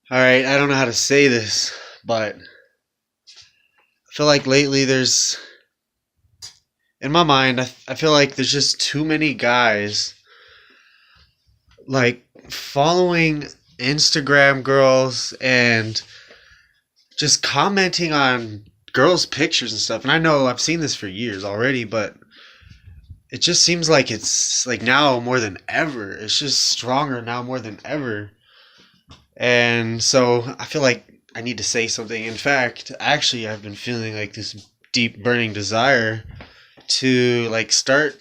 All right, I don't know how to say this, but I feel like lately in my mind, I feel like there's just too many guys like following Instagram girls and just commenting on girls' pictures and stuff. And I know I've seen this for years already, but it just seems like it's like now more than ever. It's just stronger now more than ever. And so I feel like I need to say something. In fact, actually, I've been feeling like this deep burning desire to like start.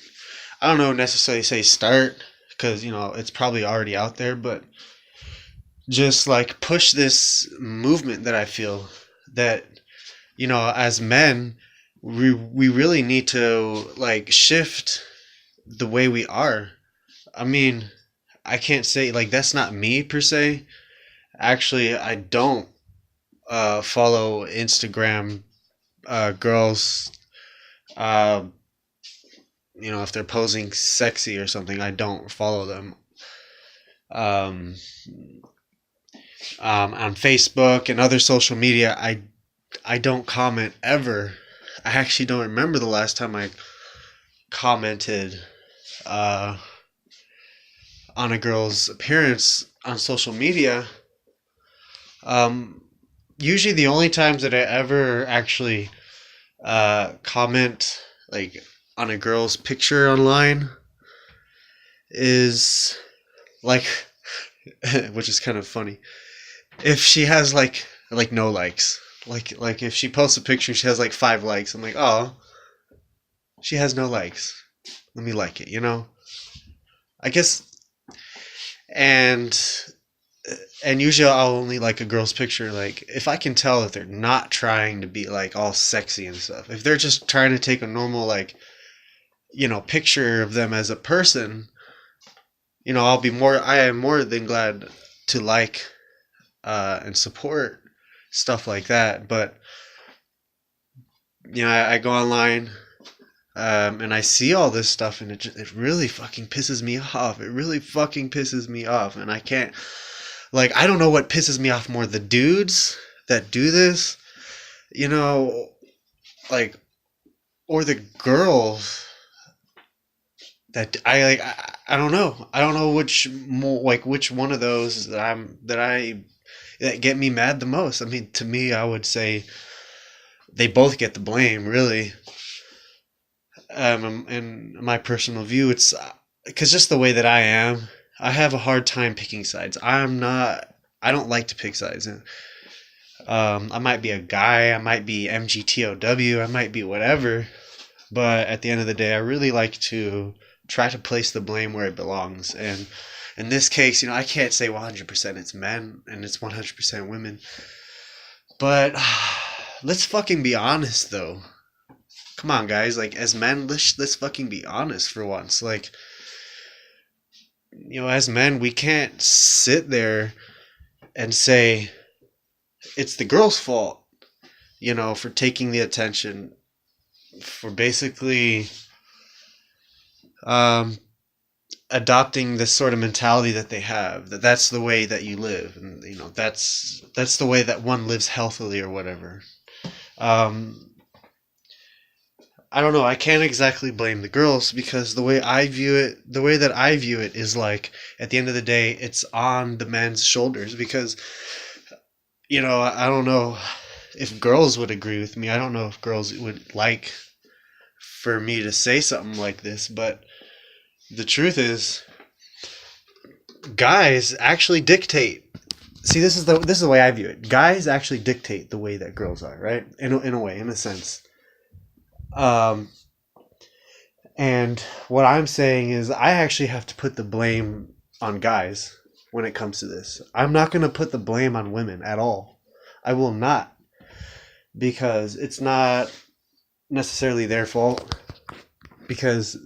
I don't know necessarily say start because it's probably already out there, but just like push this movement that I feel that as men we really need to like shift the way we are. I mean, I can't say like that's not me per se. Actually, I don't follow Instagram girls. Uh, if they're posing sexy or something, I don't follow them. Um, on Facebook and other social media, I don't comment ever. I actually don't remember the last time I commented uh, on a girl's appearance on social media. Um, Usually, the only times that I ever actually comment like on a girl's picture online is like, which is kind of funny, if she has like no likes. Like if she posts a picture, she has like 5 likes. I'm like, oh, she has no likes. Let me like it. I guess. And usually I'll only like a girl's picture like if I can tell that they're not trying to be like all sexy and stuff. If they're just trying to take a normal like picture of them as a person, I am more than glad to like and support stuff like that. But I go online and I see all this stuff, and it really fucking pisses me off. It really fucking pisses me off, and I can't. Like, I don't know what pisses me off more, the dudes that do this, you know, like, or the girls that I like. I don't know. I don't know which more like which one of those that get me mad the most. I mean, to me, I would say they both get the blame, really. In my personal view, it's because just the way that I am, I have a hard time picking sides. I'm not. I don't like to pick sides. I might be a guy. I might be MGTOW. I might be whatever. But at the end of the day, I really like to try to place the blame where it belongs. And in this case, I can't say 100% it's men and it's 100% women. But let's fucking be honest, though. Come on, guys. Like, as men, let's fucking be honest for once. Like, as men, we can't sit there and say it's the girl's fault, for taking the attention, for basically um, adopting this sort of mentality that they have, that's the way that you live, and that's the way that one lives healthily or whatever. Um, I don't know. I can't exactly blame the girls because the way that I view it is like at the end of the day, it's on the men's shoulders because I don't know if girls would agree with me. I don't know if girls would like for me to say something like this, but the truth is, guys actually dictate. See, this is the way I view it. Guys actually dictate the way that girls are, right? In a way, in a sense. Um, and what I'm saying is, I actually have to put the blame on guys when it comes to this. I'm not going to put the blame on women at all. I will not, because it's not necessarily their fault. Because,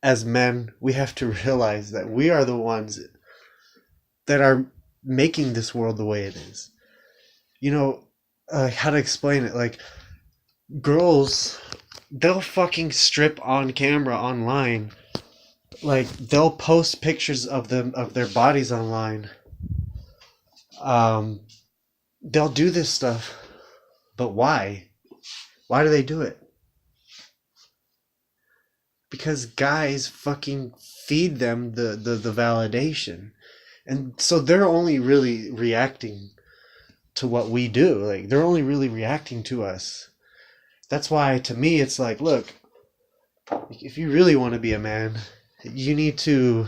as men, we have to realize that we are the ones that are making this world the way it is. How to explain it? Like, girls, they'll fucking strip on camera online. Like, they'll post pictures of their bodies online um, they'll do this stuff, but why? Why do they do it? Because guys fucking feed them the validation. And so they're only really reacting to what we do. Like, they're only really reacting to us. That's why, to me, it's like, look, if you really want to be a man, you need to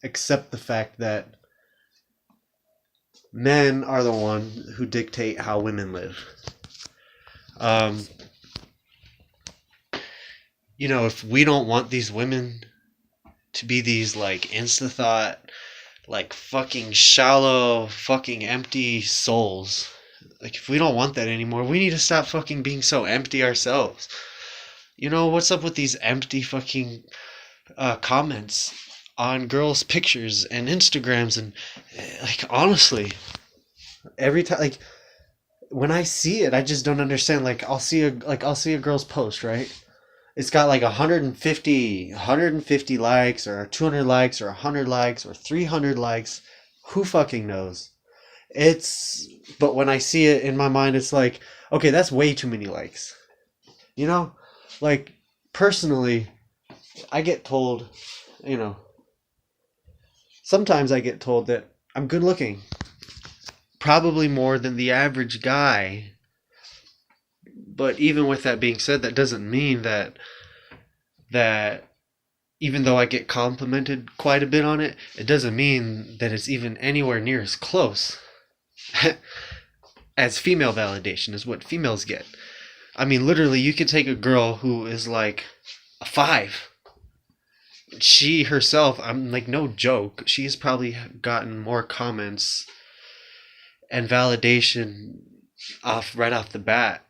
accept the fact that men are the one who dictate how women live. Um, if we don't want these women to be these like insta thought, like fucking shallow, fucking empty souls, like if we don't want that anymore, we need to stop fucking being so empty ourselves. What's up with these empty fucking comments on girls' pictures and Instagrams and like honestly, every time like when I see it, I just don't understand. Like I'll see a girl's post, right? It's got like 150 likes or 200 likes or 100 likes or 300 likes. Who fucking knows? But when I see it in my mind, it's like, okay, that's way too many likes. You know? Like, personally, I get told, sometimes I get told that I'm good looking. Probably more than the average guy. But even with that being said, that doesn't mean that even though I get complimented quite a bit on it, it doesn't mean that it's even anywhere near as close as female validation is what females get. I mean, literally, you could take a girl who is like a 5. She herself, I'm like, no joke, she's probably gotten more comments and validation right off the bat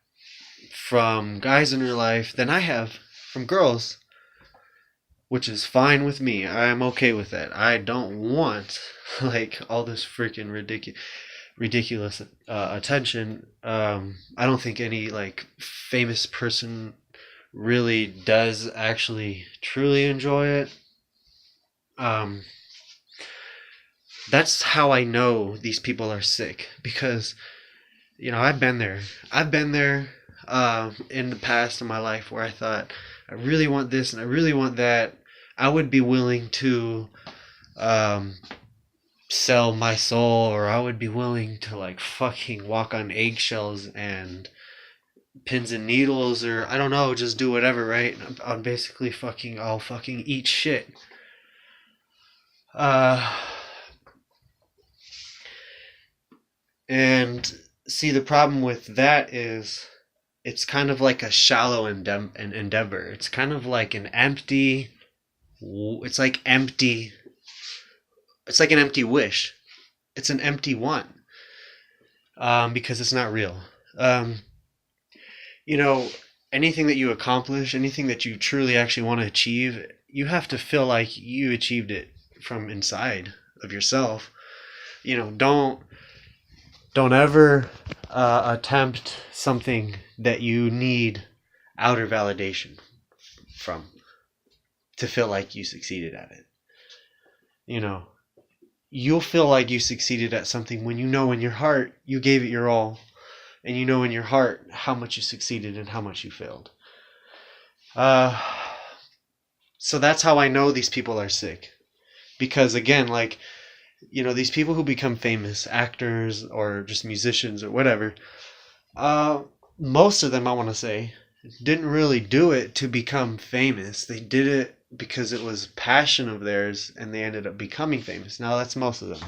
from guys in her life than I have from girls, which is fine with me. I'm okay with that. I don't want like all this freaking ridiculous attention. I don't think any like famous person really does actually truly enjoy it. That's how I know these people are sick, because I've been there. I've been there in the past in my life where I thought, I really want this and I really want that. I would be willing to sell my soul, or I would be willing to like fucking walk on eggshells and pins and needles, or I don't know, just do whatever, right? I'm basically I'll fucking eat shit. And see, the problem with that is it's kind of like a shallow endeavor. It's kind of like an empty. It's like empty. It's like an empty wish. It's an empty want. Because it's not real. Anything that you accomplish, anything that you truly actually want to achieve, you have to feel like you achieved it from inside of yourself. Don't ever attempt something that you need outer validation from to feel like you succeeded at it. You'll feel like you succeeded at something when in your heart you gave it your all, and in your heart how much you succeeded and how much you failed. So that's how I know these people are sick. Because again, like, these people who become famous, actors or just musicians or whatever, most of them, I want to say, didn't really do it to become famous. They did it because it was passion of theirs, and they ended up becoming famous. Now, that's most of them.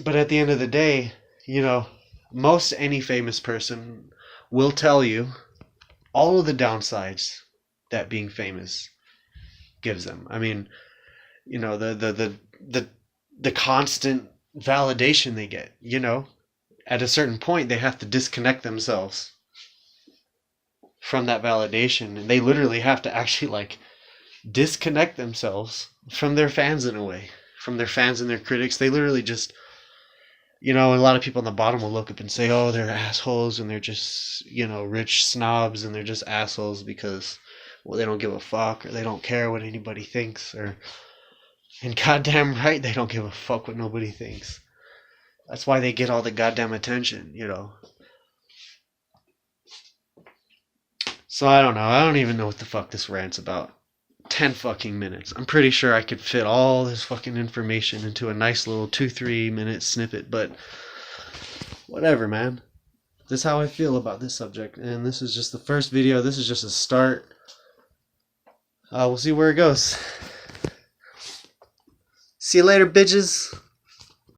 But at the end of the day, most any famous person will tell you all of the downsides that being famous gives them. I mean, the constant validation they get. At a certain point they have to disconnect themselves from that validation, and they literally have to actually like disconnect themselves from their fans in a way, from their fans and their critics. They literally just, a lot of people on the bottom will look up and say, oh, they're assholes, and they're just, rich snobs, and they're just assholes because, well, they don't give a fuck, or they don't care what anybody thinks, or And goddamn right they don't give a fuck what nobody thinks. That's why they get all the goddamn attention, you know. So I don't know. I don't even know what the fuck this rant's about. 10 fucking minutes. I'm pretty sure I could fit all this fucking information into a nice little 2-3 minute snippet, but whatever, man. This is how I feel about this subject, and this is just the first video. This is just a start. We'll see where it goes. See you later, bitches.